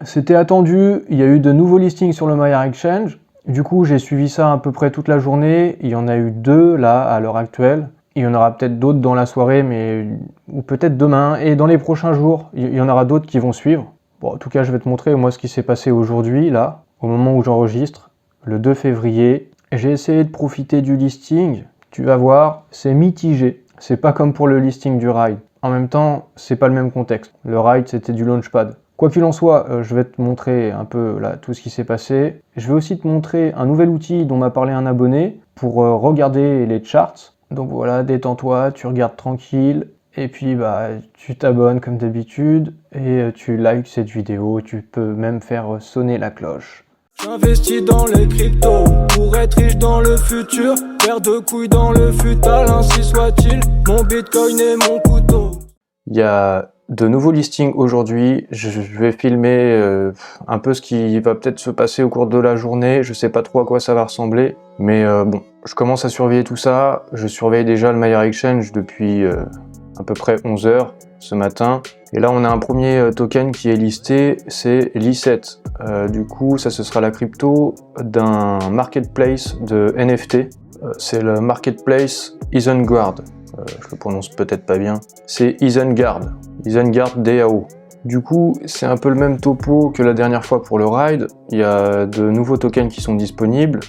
C'était attendu, il y a eu de nouveaux listings sur le MyAirExchange. Du coup, j'ai suivi ça à peu près toute la journée. Il y en a eu 2 là, à l'heure actuelle. Il y en aura peut-être d'autres dans la soirée, ou peut-être demain. Et dans les prochains jours, il y en aura d'autres qui vont suivre. Bon, en tout cas, je vais te montrer moi ce qui s'est passé aujourd'hui, là, au moment où j'enregistre, le 2 février. J'ai essayé de profiter du listing. Tu vas voir, c'est mitigé. C'est pas comme pour le listing du ride. En même temps, c'est pas le même contexte. Le ride, c'était du launchpad. Quoi qu'il en soit, je vais te montrer un peu là tout ce qui s'est passé. Je vais aussi te montrer un nouvel outil dont m'a parlé un abonné pour regarder les charts. Donc voilà, détends-toi, tu regardes tranquille. Et puis tu t'abonnes comme d'habitude et tu likes cette vidéo. Tu peux même faire sonner la cloche. J'investis dans les cryptos pour être riche dans le futur. Paire de couilles dans le futal, ainsi soit-il. Mon bitcoin est mon couteau. Il y a de nouveaux listings aujourd'hui. Je vais filmer un peu ce qui va peut-être se passer au cours de la journée. Je sais pas trop à quoi ça va ressembler. Mais bon, je commence à surveiller tout ça. Je surveille déjà le MyAirExchange depuis à peu près 11 h ce matin. Et là, on a un premier token qui est listé, c'est l'I7. Du coup, ça, ce sera la crypto d'un marketplace de NFT. C'est le marketplace Isengard. Je le prononce peut-être pas bien. C'est Isengard DAO. Du coup, c'est un peu le même topo que la dernière fois pour le ride. Il y a de nouveaux tokens qui sont disponibles.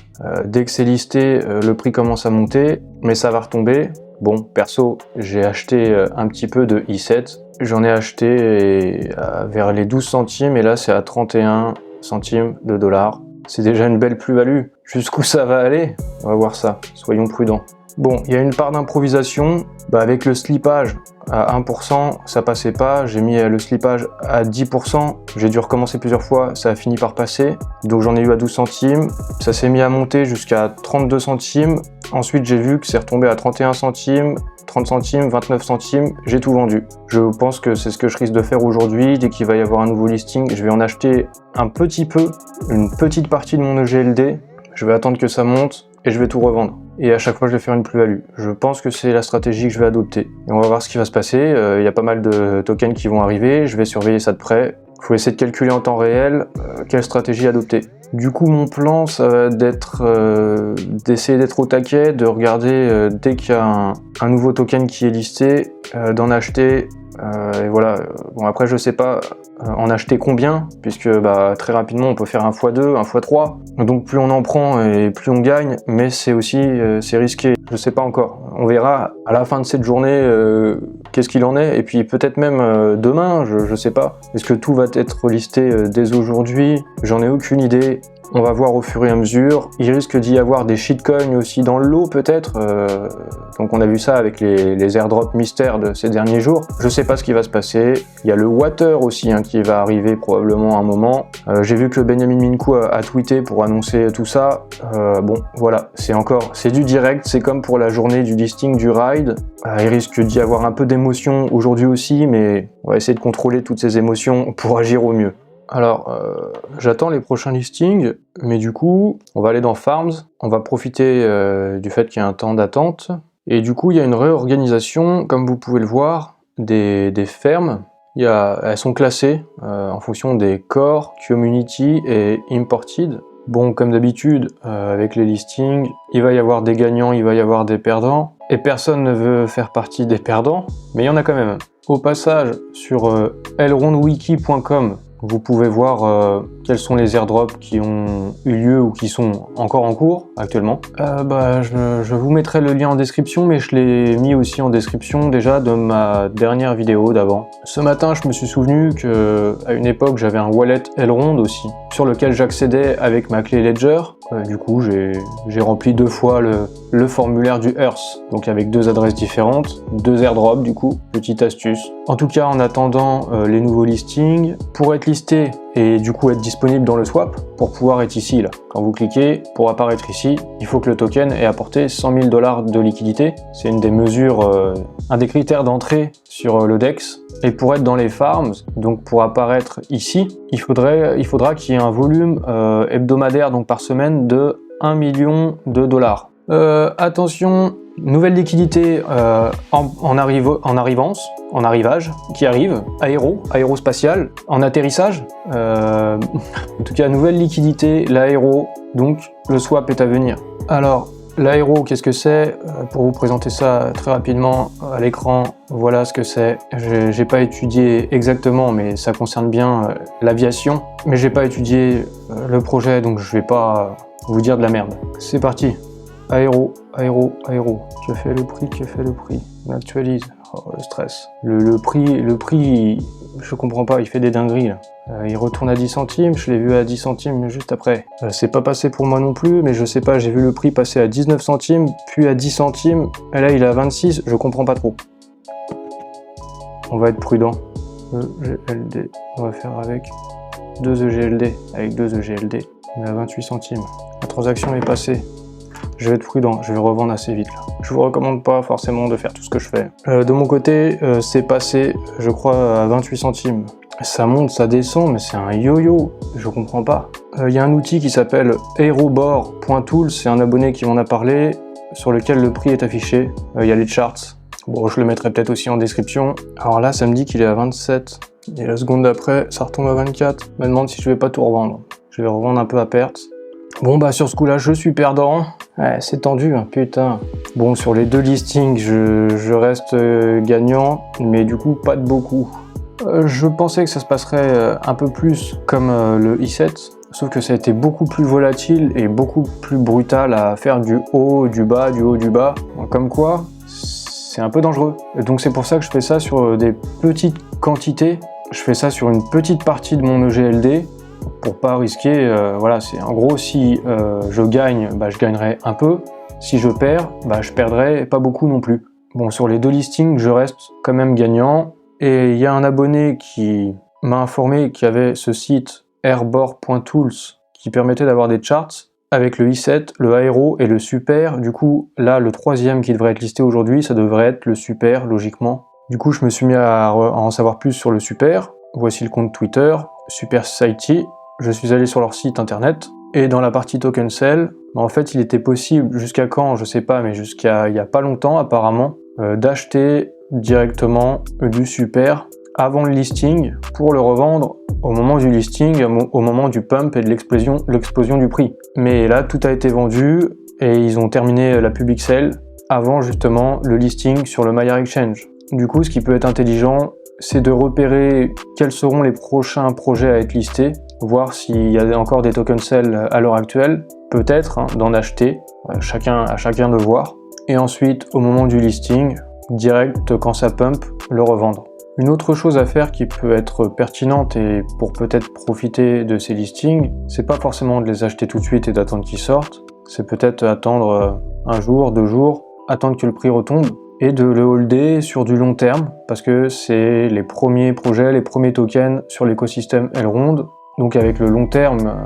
Dès que c'est listé, le prix commence à monter, mais ça va retomber. Bon, perso, j'ai acheté un petit peu de I7. J'en ai acheté vers les 12 centimes et là c'est à 31 centimes de dollars. C'est déjà une belle plus-value. Jusqu'où ça va aller? On va voir ça, soyons prudents. Bon, il y a une part d'improvisation. Avec le slippage à 1%, ça passait pas. J'ai mis le slippage à 10%. J'ai dû recommencer plusieurs fois, ça a fini par passer. Donc j'en ai eu à 12 centimes. Ça s'est mis à monter jusqu'à 32 centimes. Ensuite, j'ai vu que c'est retombé à 31 centimes, 30 centimes, 29 centimes. J'ai tout vendu. Je pense que c'est ce que je risque de faire aujourd'hui. Dès qu'il va y avoir un nouveau listing, je vais en acheter un petit peu, une petite partie de mon EGLD. Je vais attendre que ça monte et je vais tout revendre. Et à chaque fois, je vais faire une plus-value. Je pense que c'est la stratégie que je vais adopter. Et on va voir ce qui va se passer. Il y a pas mal de tokens qui vont arriver. Je vais surveiller ça de près. Il faut essayer de calculer en temps réel quelle stratégie adopter. Du coup, mon plan, ça va d'essayer d'être au taquet, de regarder dès qu'il y a un nouveau token qui est listé, d'en acheter. Et voilà. Bon, après, je sais pas en acheter combien, puisque très rapidement, on peut faire un x2, un x3. Donc, plus on en prend et plus on gagne, mais c'est aussi c'est risqué. Je sais pas encore. On verra à la fin de cette journée qu'est-ce qu'il en est. Et puis, peut-être même demain, je sais pas. Est-ce que tout va être listé dès aujourd'hui? J'en ai aucune idée. On va voir au fur et à mesure. Il risque d'y avoir des shitcoins aussi dans le lot peut-être. Donc on a vu ça avec les airdrops mystères de ces derniers jours. Je sais pas ce qui va se passer. Il y a le Water aussi qui va arriver probablement à un moment. J'ai vu que Benjamin Minkou a tweeté pour annoncer tout ça. Bon voilà, c'est du direct. C'est comme pour la journée du listing du ride. Il risque d'y avoir un peu d'émotion aujourd'hui aussi, mais on va essayer de contrôler toutes ces émotions pour agir au mieux. Alors, j'attends les prochains listings, mais du coup, on va aller dans Farms, on va profiter du fait qu'il y a un temps d'attente, et du coup, il y a une réorganisation, comme vous pouvez le voir, des fermes. Elles sont classées en fonction des core, community et imported. Bon, comme d'habitude, avec les listings, il va y avoir des gagnants, il va y avoir des perdants, et personne ne veut faire partie des perdants, mais il y en a quand même. Au passage, sur elrondwiki.com, vous pouvez voir quels sont les airdrops qui ont eu lieu ou qui sont encore en cours actuellement. Je vous mettrai le lien en description, mais je l'ai mis aussi en description déjà de ma dernière vidéo d'avant. Ce matin, je me suis souvenu qu'à une époque, j'avais un wallet Elrond aussi, sur lequel j'accédais avec ma clé Ledger. Du coup, j'ai rempli 2 fois le formulaire du Earth, donc avec 2 adresses différentes, 2 airdrops du coup, petite astuce. En tout cas, en attendant les nouveaux listings, pour être listé et du coup être disponible dans le swap, pour pouvoir être ici là. Quand vous cliquez, pour apparaître ici, il faut que le token ait apporté 100 000 $ de liquidité. C'est une des mesures, un des critères d'entrée sur le DEX. Et pour être dans les farms, donc pour apparaître ici, il faudra qu'il y ait un volume hebdomadaire, donc par semaine, de 1 million de $. Attention, Nouvelle liquidité en arrivage, qui arrive, aérospatial, en atterrissage. En tout cas, nouvelle liquidité, l'aéro, donc le swap est à venir. Alors, l'aéro, qu'est-ce que c'est? Pour vous présenter ça très rapidement à l'écran, voilà ce que c'est. J'ai pas étudié exactement, mais ça concerne bien l'aviation. Mais j'ai pas étudié le projet, donc je vais pas vous dire de la merde. C'est parti. Aéro. Que fait le prix? On actualise. Oh, le stress. Le prix, je comprends pas, il fait des dingueries là. Il retourne à 10 centimes, je l'ai vu à 10 centimes juste après. C'est pas passé pour moi non plus, mais je sais pas, j'ai vu le prix passer à 19 centimes, puis à 10 centimes, et là il est à 26, je comprends pas trop. On va être prudent. EGLD, on va faire avec 2 EGLD. Avec 2 EGLD, on est à 28 centimes. La transaction est passée. Je vais être prudent, je vais revendre assez vite là. Je vous recommande pas forcément de faire tout ce que je fais. De mon côté, c'est passé, je crois, à 28 centimes. Ça monte, ça descend, mais c'est un yo-yo, je comprends pas. Il y a un outil qui s'appelle aerobor.tools, c'est un abonné qui m'en a parlé, sur lequel le prix est affiché. Il y a les charts. Bon, je le mettrai peut-être aussi en description. Alors là, ça me dit qu'il est à 27. Et la seconde d'après, ça retombe à 24. Je me demande si je vais pas tout revendre. Je vais revendre un peu à perte. Bon bah sur ce coup-là, je suis perdant. Ouais, c'est tendu, hein, putain. Bon, sur les 2 listings, je reste gagnant, mais du coup, pas de beaucoup. Je pensais que ça se passerait un peu plus comme le i7, sauf que ça a été beaucoup plus volatile et beaucoup plus brutal à faire du haut, du bas, du haut, du bas. Comme quoi, c'est un peu dangereux. Donc c'est pour ça que je fais ça sur des petites quantités. Je fais ça sur une petite partie de mon EGLD. Pour pas risquer, voilà, c'est en gros si je gagne, bah, je gagnerai un peu, si je perds, bah, je perdrai pas beaucoup non plus. Bon, sur les 2 listings, je reste quand même gagnant, et il y a un abonné qui m'a informé qu'il y avait ce site airborne.tools qui permettait d'avoir des charts avec le i7, le aéro et le super. Du coup, là, le 3e qui devrait être listé aujourd'hui, ça devrait être le super, logiquement. Du coup, je me suis mis à en savoir plus sur le super. Voici le compte Twitter, Super Society. Je suis allé sur leur site internet, et dans la partie token sell, en fait il était possible, jusqu'à quand, je sais pas, mais jusqu'à il y a pas longtemps apparemment, d'acheter directement du super avant le listing pour le revendre au moment du listing, au moment du pump et de l'explosion du prix. Mais là tout a été vendu et ils ont terminé la public sale avant justement le listing sur le Maiar Exchange. Du coup, ce qui peut être intelligent, c'est de repérer quels seront les prochains projets à être listés, voir s'il y a encore des token sell à l'heure actuelle, peut-être hein, d'en acheter, à chacun de voir, et ensuite au moment du listing, direct quand ça pump, le revendre. Une autre chose à faire qui peut être pertinente et pour peut-être profiter de ces listings, c'est pas forcément de les acheter tout de suite et d'attendre qu'ils sortent, c'est peut-être attendre un jour, 2 jours, attendre que le prix retombe, et de le holder sur du long terme, parce que c'est les premiers projets, les premiers tokens sur l'écosystème Elrond. Donc avec le long terme,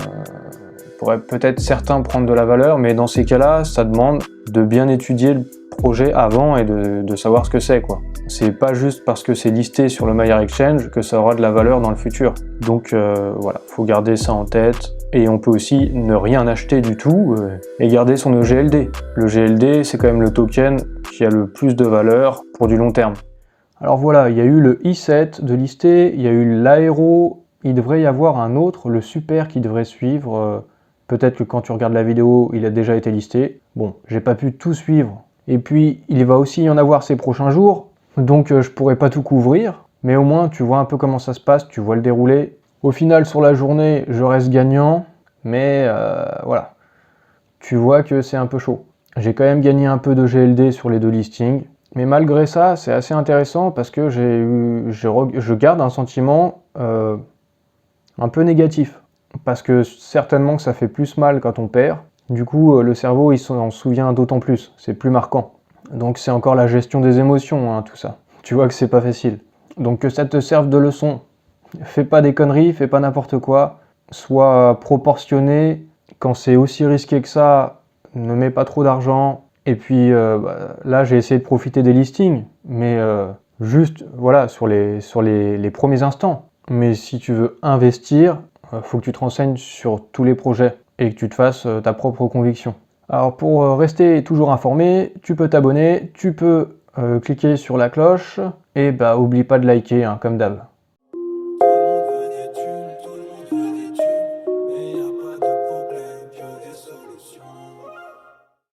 pourrait peut-être certains prendre de la valeur, mais dans ces cas-là, ça demande de bien étudier le projet avant et de savoir ce que c'est, quoi. C'est pas juste parce que c'est listé sur le Maiar Exchange que ça aura de la valeur dans le futur. Donc voilà, faut garder ça en tête. Et on peut aussi ne rien acheter du tout et garder son EGLD. Le GLD, c'est quand même le token qui a le plus de valeur pour du long terme. Alors voilà, il y a eu le i7 de listé, il y a eu l'aéro, il devrait y avoir un autre, le super qui devrait suivre. Peut-être que quand tu regardes la vidéo, il a déjà été listé. Bon, j'ai pas pu tout suivre. Et puis, il va aussi y en avoir ces prochains jours, donc je pourrais pas tout couvrir. Mais au moins, tu vois un peu comment ça se passe, tu vois le déroulé. Au final, sur la journée, je reste gagnant, mais voilà. Tu vois que c'est un peu chaud. J'ai quand même gagné un peu de GLD sur les 2 listings. Mais malgré ça, c'est assez intéressant parce que je garde un sentiment un peu négatif. Parce que certainement que ça fait plus mal quand on perd. Du coup, le cerveau, il s'en souvient d'autant plus. C'est plus marquant. Donc c'est encore la gestion des émotions, hein, tout ça. Tu vois que c'est pas facile. Donc que ça te serve de leçon. Fais pas des conneries, fais pas n'importe quoi. Sois proportionné. Quand c'est aussi risqué que ça, ne mets pas trop d'argent. Et puis là, j'ai essayé de profiter des listings. Mais juste, voilà, sur les premiers instants. Mais si tu veux investir, faut que tu te renseignes sur tous les projets et que tu te fasses ta propre conviction. Alors pour rester toujours informé, tu peux t'abonner, tu peux cliquer sur la cloche, et bah oublie pas de liker, hein, comme d'hab.